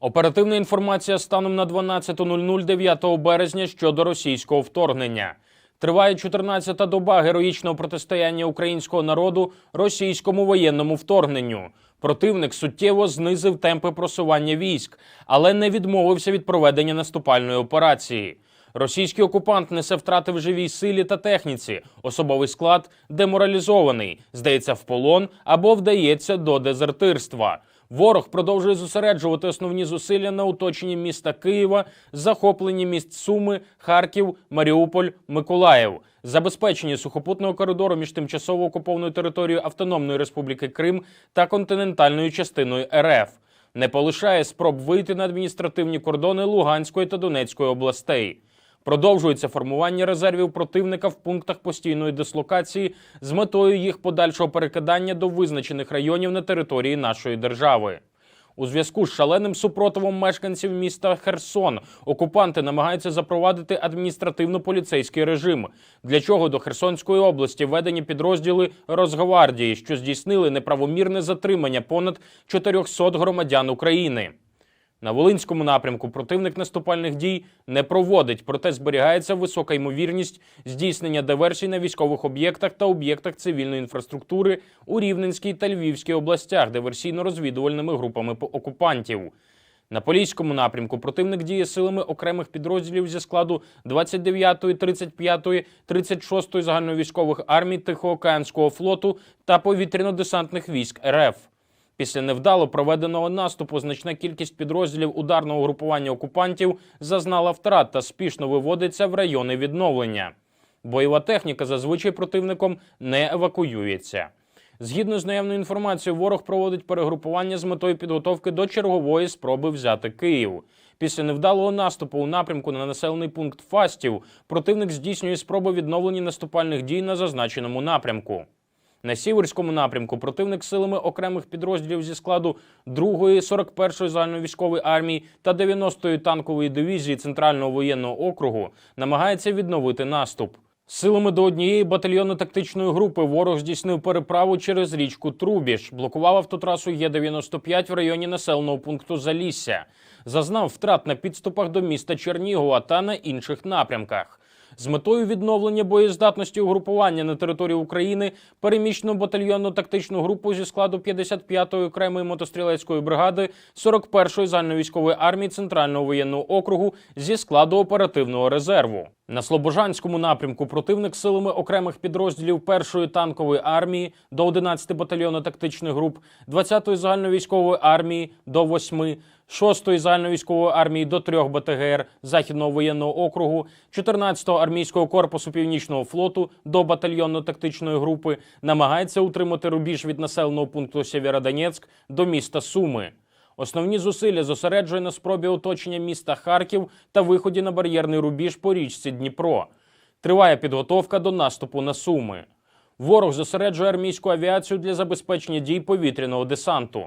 Оперативна інформація станом на 12:00 9 березня щодо російського вторгнення. Триває 14-та доба героїчного протистояння українського народу російському воєнному вторгненню. Противник суттєво знизив темпи просування військ, але не відмовився від проведення наступальної операції. Російський окупант несе втрати в живій силі та техніці, особовий склад деморалізований, здається в полон або вдається до дезертирства. Ворог продовжує зосереджувати основні зусилля на оточенні міста Києва, захопленні міст Суми, Харків, Маріуполь, Миколаїв, забезпеченні сухопутного коридору між тимчасово окупованою територією Автономної Республіки Крим та континентальною частиною РФ. Не полишає спроб вийти на адміністративні кордони Луганської та Донецької областей. Продовжується формування резервів противника в пунктах постійної дислокації з метою їх подальшого перекидання до визначених районів на території нашої держави. У зв'язку з шаленим супротивом мешканців міста Херсон окупанти намагаються запровадити адміністративно-поліцейський режим, для чого до Херсонської області введені підрозділи Росгвардії, що здійснили неправомірне затримання понад 400 громадян України. На Волинському напрямку противник наступальних дій не проводить, проте зберігається висока ймовірність здійснення диверсій на військових об'єктах та об'єктах цивільної інфраструктури у Рівненській та Львівській областях диверсійно-розвідувальними групами окупантів. На Поліському напрямку противник діє силами окремих підрозділів зі складу 29-ї, 35-ї, 36-ї загальновійськових армій Тихоокеанського флоту та повітряно-десантних військ РФ. Після невдало проведеного наступу значна кількість підрозділів ударного групування окупантів зазнала втрат та спішно виводиться в райони відновлення. Бойова техніка зазвичай противником не евакуюється. Згідно з наявною інформацією, ворог проводить перегрупування з метою підготовки до чергової спроби взяти Київ. Після невдалого наступу у напрямку на населений пункт Фастів противник здійснює спроби відновлення наступальних дій на зазначеному напрямку. На Сіверському напрямку противник силами окремих підрозділів зі складу 2-ї, 41-ї загальновійськової армії та 90-ї танкової дивізії Центрального воєнного округу намагається відновити наступ. Силами до однієї батальйонно-тактичної групи ворог здійснив переправу через річку Трубіж, блокував автотрасу Є-95 в районі населеного пункту Залісся, зазнав втрат на підступах до міста Чернігова та на інших напрямках. З метою відновлення боєздатності угрупування на території України переміщено батальйонно-тактичну групу зі складу 55-ї окремої мотострілецької бригади 41-ї загальновійськової армії Центрального воєнного округу зі складу оперативного резерву. На Слобожанському напрямку противник силами окремих підрозділів 1-ї танкової армії до 11 батальйонно-тактичних груп, 20-ї загальновійськової армії до 8, 6-ї загальновійськової армії до 3 БТГР Західного воєнного округу, 14-го армійського корпусу Північного флоту до батальйонно-тактичної групи намагається утримати рубіж від населеного пункту Сєвєродонецьк до міста Суми. Основні зусилля зосереджує на спробі оточення міста Харків та виході на бар'єрний рубіж по річці Дніпро. Триває підготовка до наступу на Суми. Ворог зосереджує армійську авіацію для забезпечення дій повітряного десанту.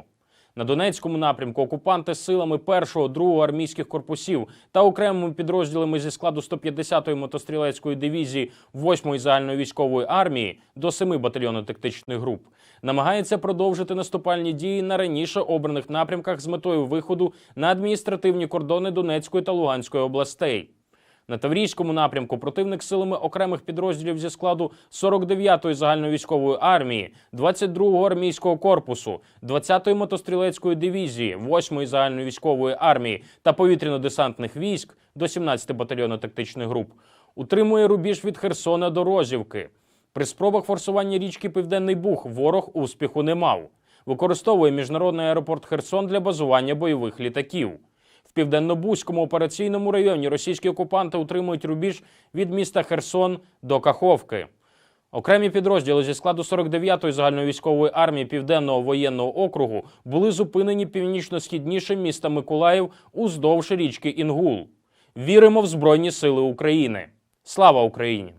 На Донецькому напрямку окупанти силами 1-го, 2-го армійських корпусів та окремими підрозділами зі складу 150-ї мотострілецької дивізії 8-ї загальновійськової армії до 7 батальйонно-тактичних груп намагаються продовжити наступальні дії на раніше обраних напрямках з метою виходу на адміністративні кордони Донецької та Луганської областей. На Таврійському напрямку противник силами окремих підрозділів зі складу 49-ї загальновійськової армії, 22-го армійського корпусу, 20-ї мотострілецької дивізії, 8-ї загальновійськової армії та повітряно-десантних військ до 17 батальйонно-тактичних груп утримує рубіж від Херсона до Розівки. При спробах форсування річки Південний Буг ворог успіху не мав. Використовує міжнародний аеропорт Херсон для базування бойових літаків. В Південно-Бузькому операційному районі російські окупанти утримують рубіж від міста Херсон до Каховки. Окремі підрозділи зі складу 49-ї загальновійськової армії Південного воєнного округу були зупинені північно-східніше міста Миколаїв уздовж річки Інгул. Віримо в Збройні сили України. Слава Україні!